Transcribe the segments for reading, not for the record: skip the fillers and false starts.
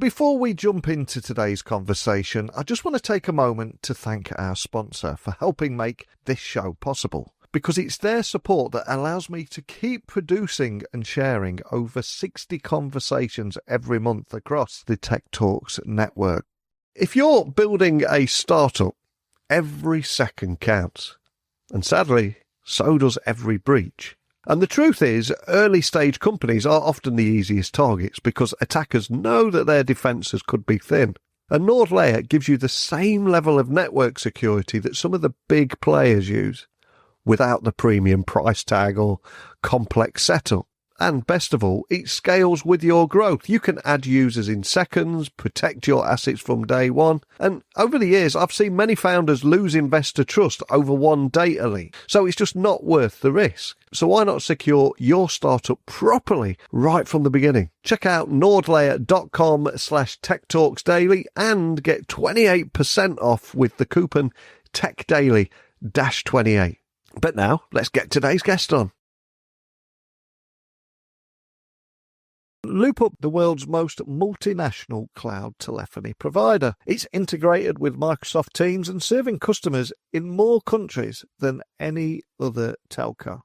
Before we jump into today's conversation, I just want to take a moment to thank our sponsor for helping make this show possible, because it's their support that allows me to keep producing and sharing over 60 conversations every month across the Tech Talks network. If you're building a startup, every second counts. And sadly, so does every breach. And the truth is, early-stage companies are often the easiest targets because attackers know that their defences could be thin. And Nord Layer gives you the same level of network security that some of the big players use, without the premium price tag or complex setup. And best of all, it scales with your growth. You can add users in seconds, protect your assets from day one. And over the years, I've seen many founders lose investor trust over one data leak. So it's just not worth the risk. So why not secure your startup properly right from the beginning? Check out nordlayer.com/techtalksdaily and get 28% off with the coupon TechDaily-28. But now, let's get today's guest on. LoopUp, the world's most multinational cloud telephony provider. It's integrated with Microsoft Teams and serving customers in more countries than any other telco.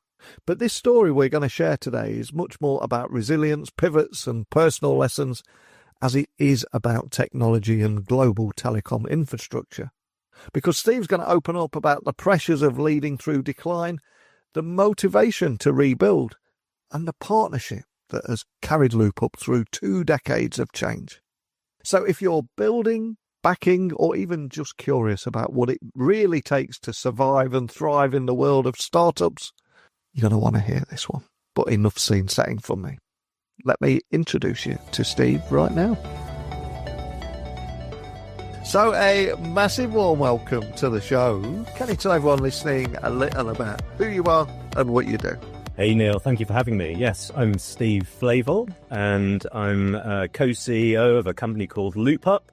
But this story we're going to share today is much more about resilience, pivots and personal lessons as it is about technology and global telecom infrastructure. Because Steve's going to open up about the pressures of leading through decline, the motivation to rebuild, and the partnership that has carried LoopUp through 2 decades of change. So if you're building, backing, or even just curious about what it really takes to survive and thrive in the world of startups, you're going to want to hear this one. But enough scene setting from me. Let me introduce you to Steve right now. So a massive warm welcome to the show. Can you tell everyone listening a little about who you are and what you do? Hey Neil, thank you for having me. Yes, I'm Steve Flavell and I'm co-CEO of a company called LoopUp.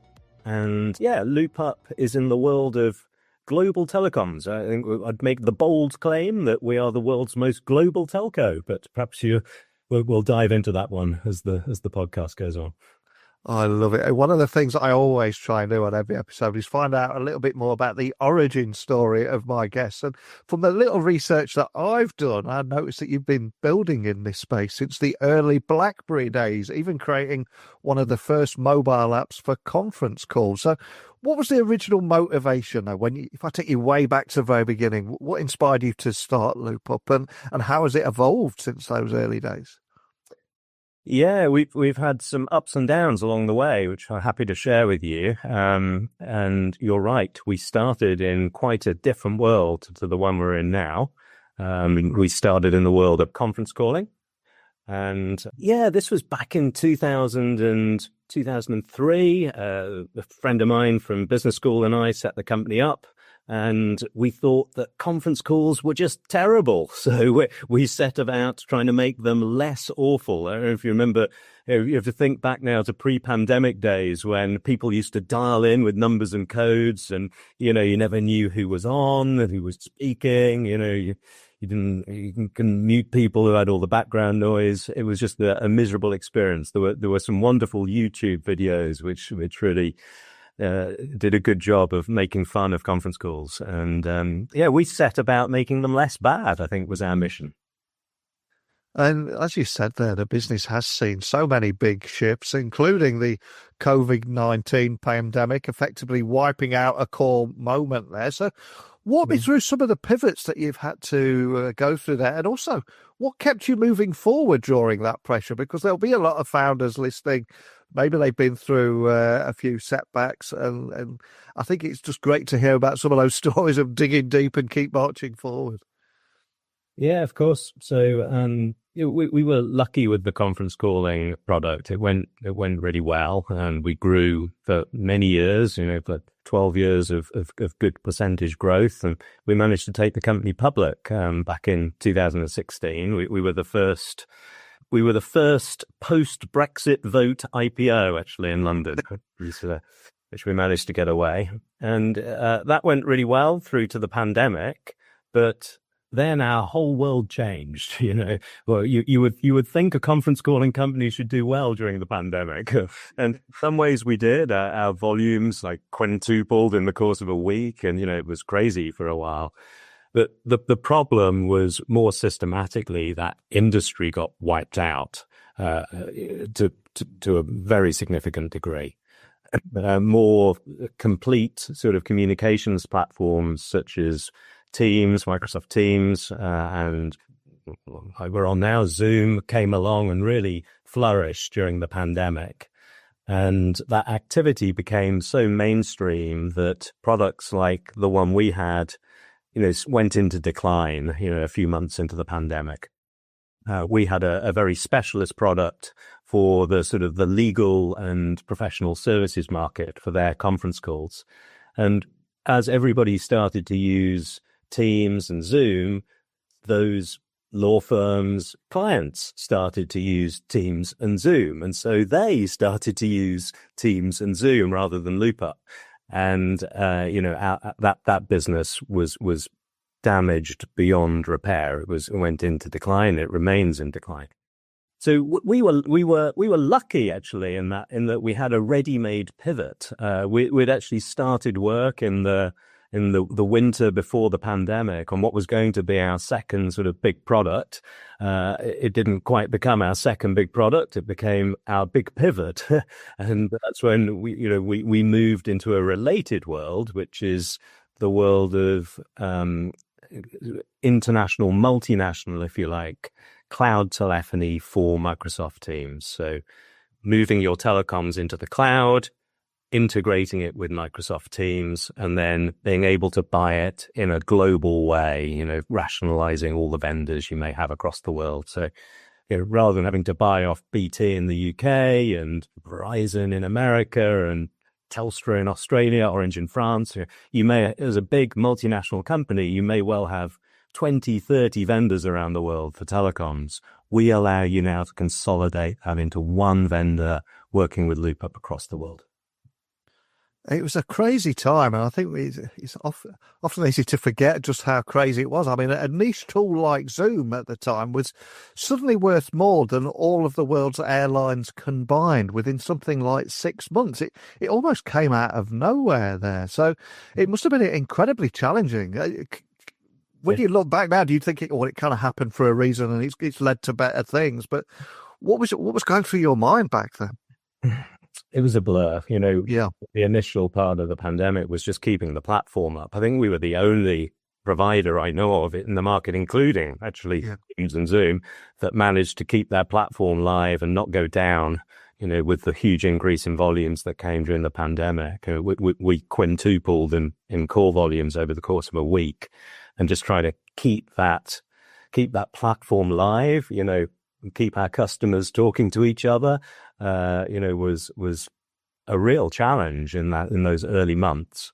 And yeah, LoopUp is in the world of global telecoms. I think I'd make the bold claim that we are the world's most global telco, but perhaps we'll dive into that one as the podcast goes on. I love it. One of the things I always try and do on every episode is find out a little bit more about the origin story of my guests. And from the little research that I've done, I noticed that you've been building in this space since the early BlackBerry days, even creating one of the first mobile apps for conference calls. So what was the original motivation, though, if I take you way back to the very beginning, what inspired you to start LoopUp and how has it evolved since those early days? Yeah, we've had some ups and downs along the way, which I'm happy to share with you. And you're right, we started in quite a different world to the one we're in now. We started in the world of conference calling. And yeah, this was back in 2000 and 2003. A friend of mine from business school and I set the company up. And we thought that conference calls were just terrible. So we set about trying to make them less awful. I don't know if you remember, you have to think back now to pre-pandemic days when people used to dial in with numbers and codes and, you never knew who was on and who was speaking. You can mute people who had all the background noise. It was just a miserable experience. There were some wonderful YouTube videos which really did a good job of making fun of conference calls. And we set about making them less bad, I think was our mission. And as you said there, the business has seen so many big shifts, including the COVID-19 pandemic, effectively wiping out a core moment there. So walk me through some of the pivots that you've had to go through there. And also, what kept you moving forward during that pressure? Because there'll be a lot of founders listening. Maybe they've been through a few setbacks. And I think it's just great to hear about some of those stories of digging deep and keep marching forward. Yeah, of course. So we were lucky with the conference calling product. It went really well, and we grew for many years. For 12 years of good percentage growth, and we managed to take the company public back in 2016. We were the first. We were the first post-Brexit vote IPO actually in London, which we managed to get away, and that went really well through to the pandemic, but then our whole world changed. Well, you would think a conference calling company should do well during the pandemic, and in some ways we did. Our volumes like quintupled in the course of a week, and it was crazy for a while. But the problem was more systematically that industry got wiped out to a very significant degree. More complete sort of communications platforms such as Teams, Microsoft Teams, and we're on now, Zoom came along and really flourished during the pandemic. And that activity became so mainstream that products like the one we had, went into decline, a few months into the pandemic. We had a very specialist product for the sort of the legal and professional services market for their conference calls. And as everybody started to use Teams and Zoom, those law firms' clients started to use Teams and Zoom. And so they started to use Teams and Zoom rather than LoopUp. And, that business was damaged beyond repair. It went into decline. It remains in decline. So we were lucky actually in that we had a ready-made pivot. We'd actually started work in the winter before the pandemic on what was going to be our second sort of big product. It didn't quite become our second big product. It became our big pivot. And that's when we moved into a related world, which is the world of international, multinational, if you like, cloud telephony for Microsoft Teams. So moving your telecoms into the cloud, integrating it with Microsoft Teams, and then being able to buy it in a global way, rationalizing all the vendors you may have across the world. So rather than having to buy off BT in the UK and Verizon in America and Telstra in Australia, Orange in France, as a big multinational company, you may well have 20, 30 vendors around the world for telecoms. We allow you now to consolidate that into one vendor working with LoopUp across the world. It was a crazy time, and I think it's often easy to forget just how crazy it was. I mean, a niche tool like Zoom at the time was suddenly worth more than all of the world's airlines combined within something like 6 months. It almost came out of nowhere there. So it must have been incredibly challenging. When you look back now, do you think it kind of happened for a reason and it's led to better things? But what was going through your mind back then? It was a blur, Yeah. The initial part of the pandemic was just keeping the platform up. I think we were the only provider I know of in the market, including actually Teams and Zoom, that managed to keep their platform live and not go down, with the huge increase in volumes that came during the pandemic. We quintupled in call volumes over the course of a week, and just try to keep that platform live, keep our customers talking to each other, was a real challenge in those early months.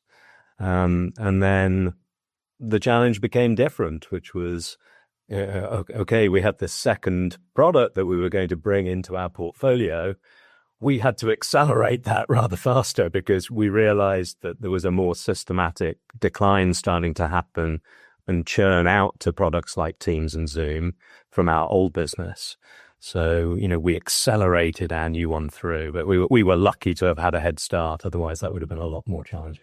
And then the challenge became different, which was, okay, we had this second product that we were going to bring into our portfolio. We had to accelerate that rather faster because we realized that there was a more systematic decline starting to happen and churn out to products like Teams and Zoom from our old business. So, we accelerated our new one through, but we were lucky to have had a head start. Otherwise, that would have been a lot more challenging.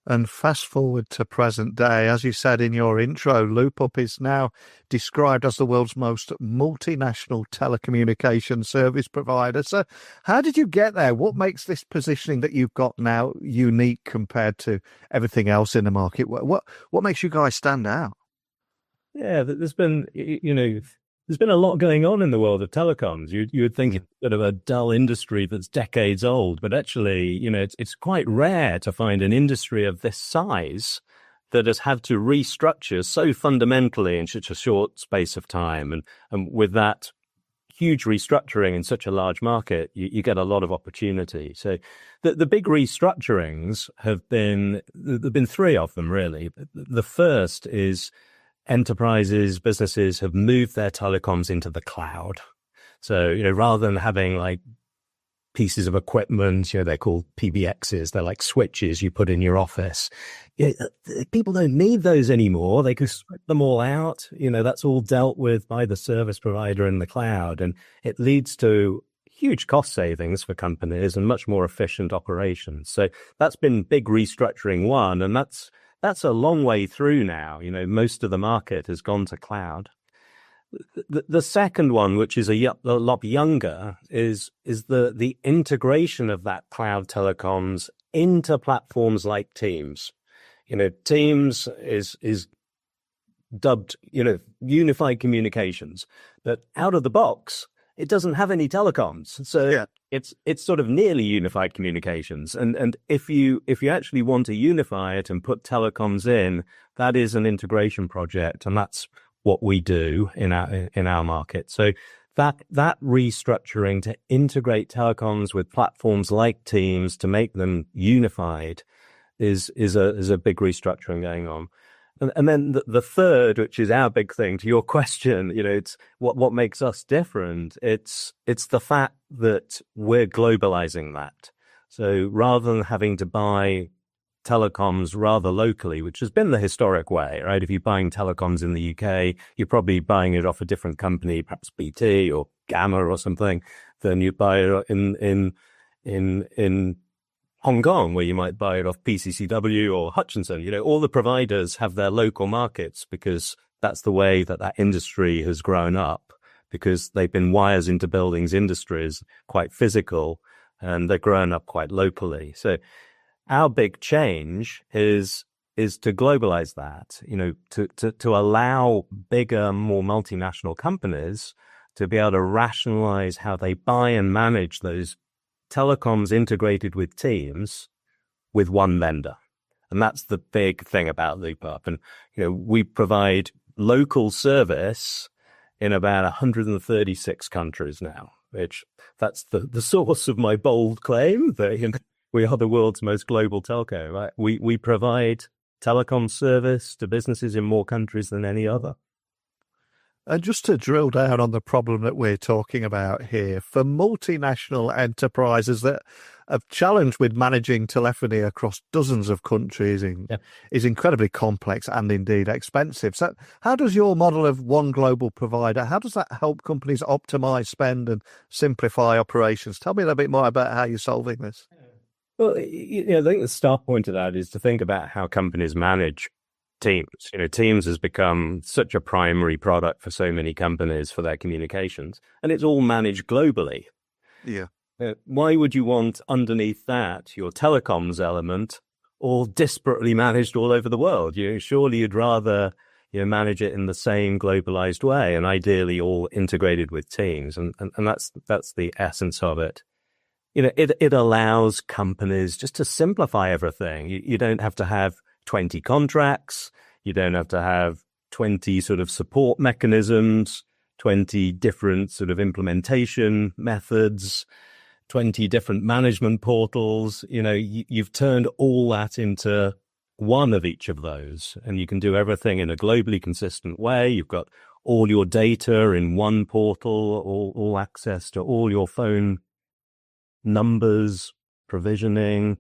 And fast forward to present day, as you said in your intro, LoopUp is now described as the world's most multinational telecommunication service provider. So how did you get there? What makes this positioning that you've got now unique compared to everything else in the market? What makes you guys stand out? Yeah, there's been, there's been a lot going on in the world of telecoms. You would think it's sort of a dull industry that's decades old, but actually, it's quite rare to find an industry of this size that has had to restructure so fundamentally in such a short space of time. And with that huge restructuring in such a large market, you get a lot of opportunity. So the big restructurings there've been three of them, really. The first is enterprises, businesses have moved their telecoms into the cloud. So, rather than having like pieces of equipment. They're called PBXs. They're like switches you put in your office. People don't need those anymore. They can strip them all out. That's all dealt with by the service provider in the cloud. And it leads to huge cost savings for companies and much more efficient operations. So that's been big restructuring one. And that's a long way through now. Most of the market has gone to cloud. The second one, which is a lot younger, is the integration of that cloud telecoms into platforms like Teams. Teams is dubbed, unified communications, but out of the box, it doesn't have any telecoms. So it's sort of nearly unified communications. And if you actually want to unify it and put telecoms in, that is an integration project, and that's what we do in our market. So that restructuring to integrate telecoms with platforms like Teams to make them unified is a big restructuring going on. And then the third, which is our big thing, to your question, it's what makes us different. It's the fact that we're globalizing that. So rather than having to buy telecoms rather locally, which has been the historic way, right? If you're buying telecoms in the UK, you're probably buying it off a different company, perhaps BT or Gamma or something, than you buy it in Hong Kong, where you might buy it off PCCW or Hutchinson. All the providers have their local markets because that's the way that industry has grown up, because they've been wires into buildings industries, quite physical, and they're grown up quite locally. So our big change is to globalize that, to allow bigger, more multinational companies to be able to rationalize how they buy and manage those telecoms integrated with Teams with one vendor. And that's the big thing about LoopUp. And, we provide local service in about 136 countries now, which that's the source of my bold claim that, we are the world's most global telco, right? We provide telecom service to businesses in more countries than any other. And just to drill down on the problem that we're talking about here, for multinational enterprises that have challenged with managing telephony across dozens of countries is incredibly complex and indeed expensive. So how does your model of one global provider, how does that help companies optimize spend and simplify operations? Tell me a little bit more about how you're solving this. Well, I think the start point of that is to think about how companies manage Teams. Teams has become such a primary product for so many companies for their communications, and it's all managed globally. Yeah. Why would you want underneath that your telecoms element all disparately managed all over the world? Surely you'd rather manage it in the same globalized way, and ideally all integrated with Teams, and that's the essence of it. It allows companies just to simplify everything. You don't have to have 20 contracts. You don't have to have 20 sort of support mechanisms, 20 different sort of implementation methods, 20 different management portals. You've turned all that into one of each of those, and you can do everything in a globally consistent way. You've got all your data in one portal, all access to all your phone numbers, provisioning,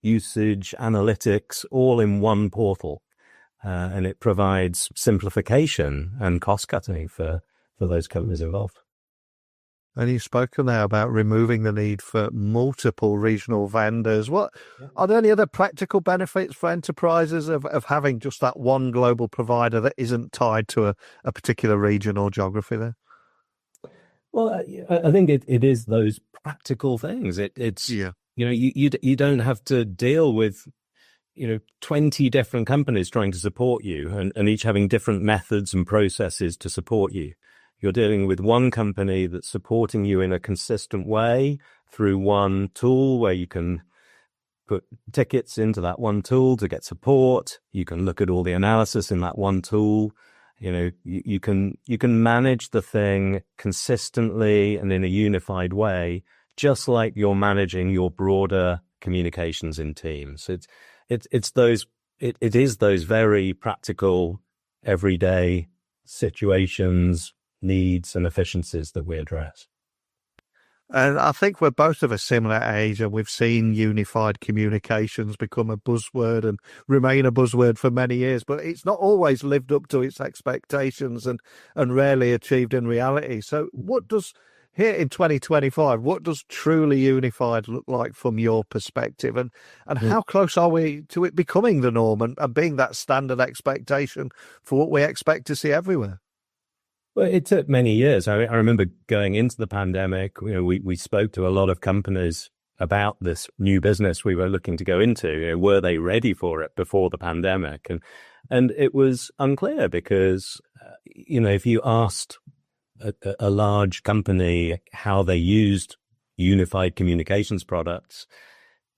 usage, analytics, all in one portal. And it provides simplification and cost cutting for those companies involved. And you've spoken there about removing the need for multiple regional vendors. Are there any other practical benefits for enterprises of having just that one global provider that isn't tied to a particular region or geography there? Well, I think it is those practical things. You don't have to deal with 20 different companies trying to support you and each having different methods and processes to support you. You're dealing with one company that's supporting you in a consistent way through one tool where you can put tickets into that one tool to get support. You can look at all the analysis in that one tool. You can manage the thing consistently and in a unified way, just like you're managing your broader communications in Teams. It is those very practical, everyday situations, needs, and efficiencies that we address. And I think we're both of a similar age, and we've seen unified communications become a buzzword and remain a buzzword for many years, but it's not always lived up to its expectations and rarely achieved in reality. So what does, here in 2025, what does truly unified look like from your perspective? And how close are we to it becoming the norm and being that standard expectation for what we expect to see everywhere? Well, it took many years. I remember going into the pandemic, we spoke to a lot of companies about this new business we were looking to go into. Were they ready for it before the pandemic? And it was unclear because, if you asked a large company how they used unified communications products,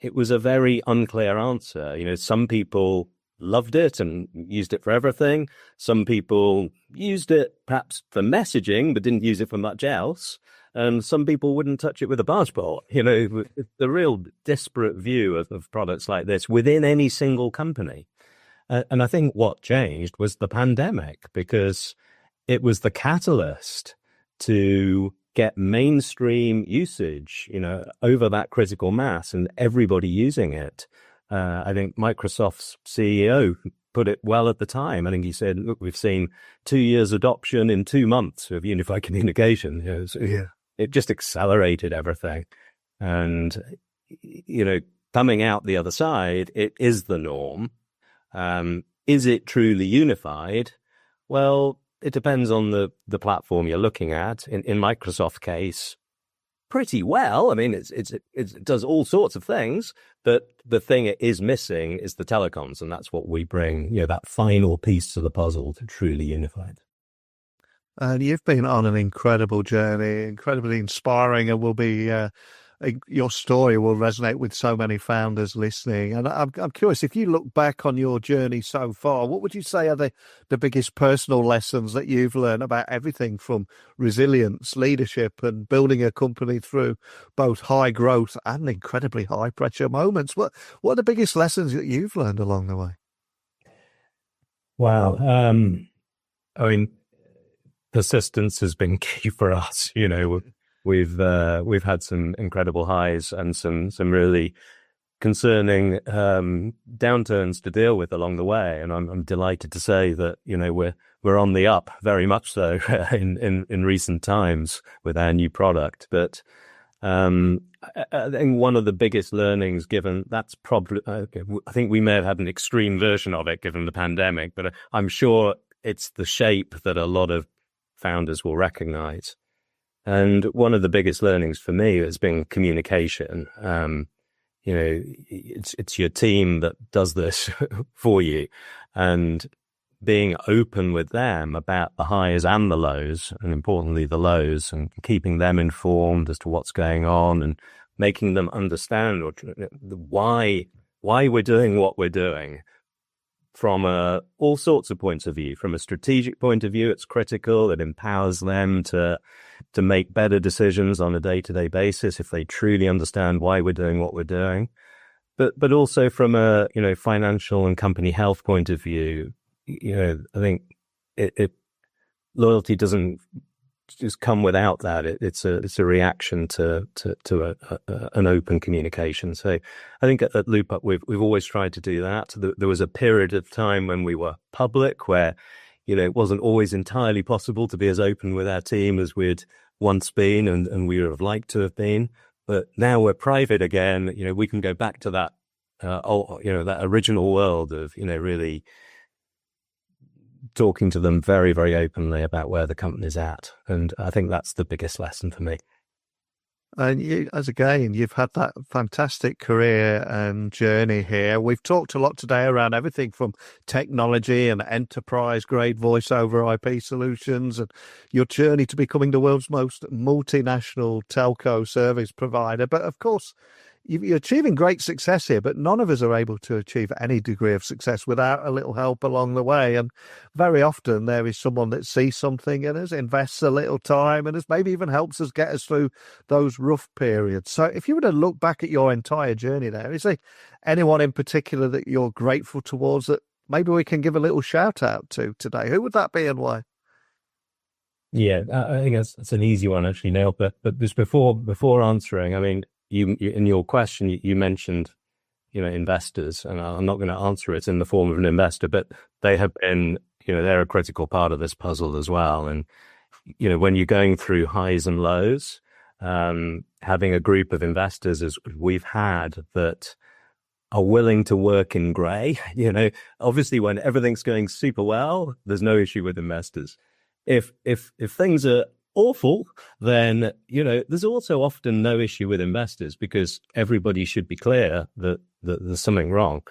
it was a very unclear answer. Some people loved it and used it for everything. Some people used it perhaps for messaging, but didn't use it for much else. And some people wouldn't touch it with a barge pole. It's a real disparate view of products like this within any single company. And I think what changed was the pandemic, because it was the catalyst to get mainstream usage, over that critical mass and everybody using it. I think Microsoft's CEO put it well at the time. I think he said, look, we've seen 2 years adoption in 2 months of unified communication. It just accelerated everything. And, coming out the other side, it is the norm. Is it truly unified? Well, it depends on the platform you're looking at. In Microsoft's case, pretty well. I mean, it does all sorts of things, but the thing it is missing is the telecoms, and that's what we bring, that final piece to the puzzle to truly unified. And you've been on an incredible journey, incredibly inspiring, and will be your story will resonate with so many founders listening. And I'm curious, if you look back on your journey so far, what would you say are the biggest personal lessons that you've learned about everything from resilience, leadership, and building a company through both high growth and incredibly high pressure moments? What are the biggest lessons that you've learned along the way? Wow. I mean, persistence has been key for us. We've had some incredible highs and some really concerning downturns to deal with along the way, and I'm delighted to say that we're on the up, very much so in recent times with our new product. But I think one of the biggest learnings, given that's probably I think we may have had an extreme version of it given the pandemic, but I'm sure it's the shape that a lot of founders will recognize. And one of the biggest learnings for me has been communication. It's your team that does this for you, and being open with them about the highs and the lows, and importantly the lows, and keeping them informed as to what's going on and making them understand why we're doing what we're doing. From all sorts of points of view. From a strategic point of view, it's critical. It empowers them to make better decisions on a day-to-day basis if they truly understand why we're doing what we're doing. But also from a financial and company health point of view, I think loyalty doesn't just come without that. It's a reaction to an open communication. So I think at LoopUp we've always tried to do that. There was a period of time when we were public where it wasn't always entirely possible to be as open with our team as we'd once been and we would have liked to have been. But now we're private again. We can go back to that that original world of really talking to them very, very openly about where the company's at. And I think that's the biggest lesson for me. And you've had that fantastic career and journey here. We've talked a lot today around everything from technology and enterprise-grade voice-over IP solutions and your journey to becoming the world's most multinational telco service provider. But of course, you're achieving great success here, but none of us are able to achieve any degree of success without a little help along the way. And very often there is someone that sees something in us, invests a little time, and maybe even helps us get us through those rough periods. So if you were to look back at your entire journey there, is there anyone in particular that you're grateful towards that maybe we can give a little shout out to today? Who would that be and why? Yeah, I think that's an easy one actually, Neil. But just before answering, I mean, you in your question you mentioned, investors, and I'm not going to answer it in the form of an investor, but they have been, they're a critical part of this puzzle as well. And when you're going through highs and lows, having a group of investors as we've had that are willing to work in grey. Obviously when everything's going super well, there's no issue with investors. If things are awful, then, there's also often no issue with investors because everybody should be clear that there's something wrong.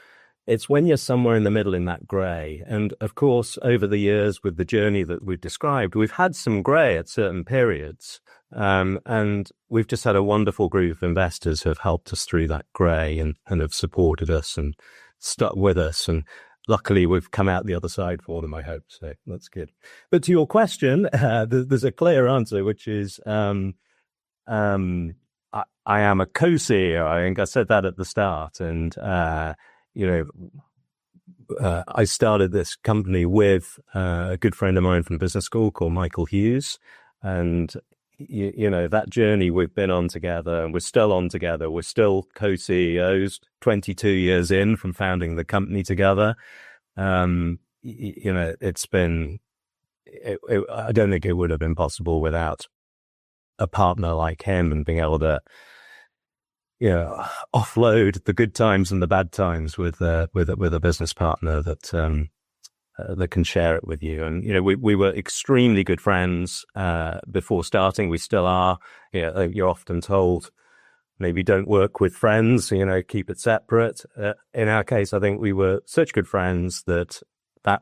It's when you're somewhere in the middle in that grey. And of course, over the years with the journey that we've described, we've had some grey at certain periods. And we've just had a wonderful group of investors who have helped us through that grey and have supported us and stuck with us. And luckily, we've come out the other side for them, I hope. So that's good. But to your question, there's a clear answer, which is I am a co-CEO. I think I said that at the start. And, I started this company with a good friend of mine from business school called Michael Hughes. And that journey we've been on together, and we're still on together. We're still co-CEOs 22 years in from founding the company together. It's been, I don't think it would have been possible without a partner like him and being able to, offload the good times and the bad times with a business partner that can share it with you. And, we were extremely good friends before starting. We still are. You're often told maybe don't work with friends, keep it separate. In our case, I think we were such good friends that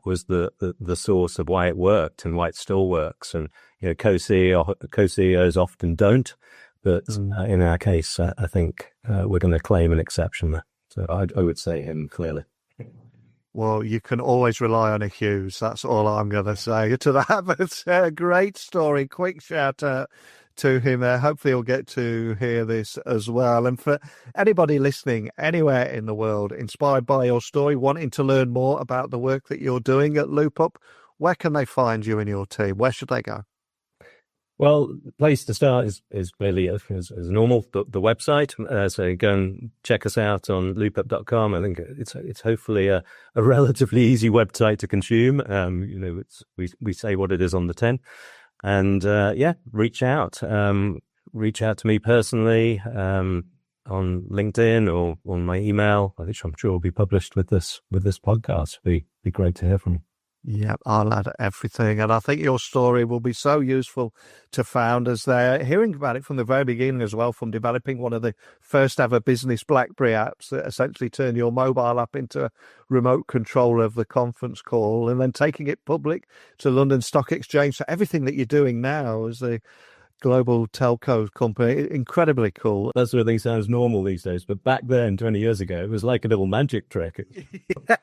was the source of why it worked and why it still works. And, co-CEOs often don't. But in our case, I think we're going to claim an exception there. So I would say him clearly. Well, you can always rely on a Hughes. That's all I'm going to say to that. But it's a great story. Quick shout out to him there. Hopefully he'll get to hear this as well. And for anybody listening anywhere in the world, inspired by your story, wanting to learn more about the work that you're doing at LoopUp, where can they find you and your team? Where should they go? Well, the place to start is clearly, as normal, the website. So go and check us out on loopup.com. I think it's hopefully a relatively easy website to consume. We say what it is on the tin. And reach out. Reach out to me personally on LinkedIn or on my email, which I'm sure will be published with this podcast. Be great to hear from you. Yeah, I'll add everything. And I think your story will be so useful to founders there. Hearing about it from the very beginning as well, from developing one of the first ever business BlackBerry apps that essentially turn your mobile app into a remote control of the conference call, and then taking it public to London Stock Exchange. So everything that you're doing now as the global telco company, incredibly cool. That sort of thing sounds normal these days, but back then, 20 years ago, it was like a little magic trick.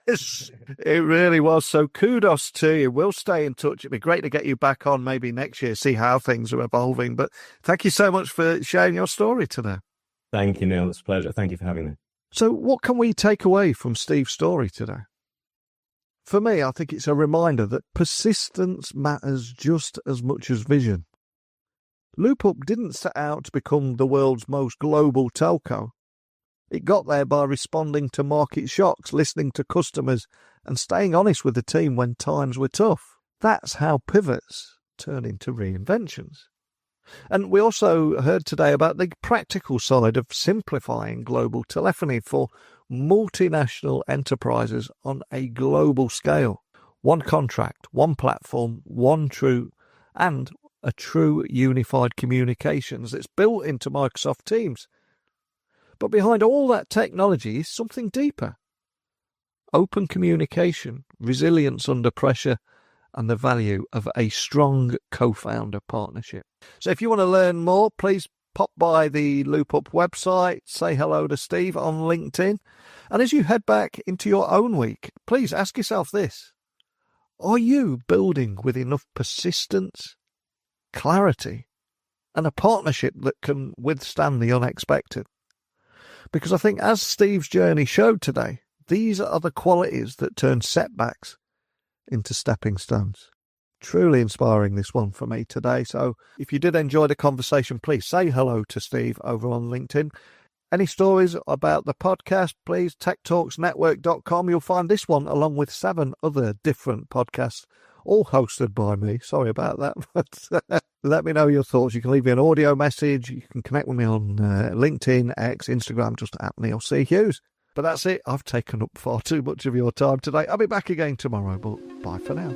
Yes, it really was. So kudos to you. We'll stay in touch. It'd be great to get you back on maybe next year, see how things are evolving. But thank you so much for sharing your story today. Thank you, Neil. It's a pleasure. Thank you for having me. So what can we take away from Steve's story today? For me, I think it's a reminder that persistence matters just as much as vision. LoopUp didn't set out to become the world's most global telco. It got there by responding to market shocks, listening to customers, and staying honest with the team when times were tough. That's how pivots turn into reinventions. And we also heard today about the practical side of simplifying global telephony for multinational enterprises on a global scale. One contract, one platform, a true unified communications that's built into Microsoft Teams. But behind all that technology is something deeper. Open communication, resilience under pressure, and the value of a strong co-founder partnership. So if you want to learn more, please pop by the LoopUp website, say hello to Steve on LinkedIn. And as you head back into your own week, please ask yourself this. Are you building with enough persistence, clarity, and a partnership that can withstand the unexpected? Because I think, as Steve's journey showed today, these are the qualities that turn setbacks into stepping stones. Truly inspiring, this one for me today. So if you did enjoy the conversation, please say hello to Steve over on LinkedIn. Any stories about the podcast, please, techtalksnetwork.com. You'll find this one along with 7 other different podcasts, all hosted by me. Sorry about that, but let me know your thoughts. You can leave me an audio message. You can connect with me on LinkedIn, X, Instagram, just at Neil C. Hughes. But that's it. I've taken up far too much of your time today. I'll be back again tomorrow, but bye for now.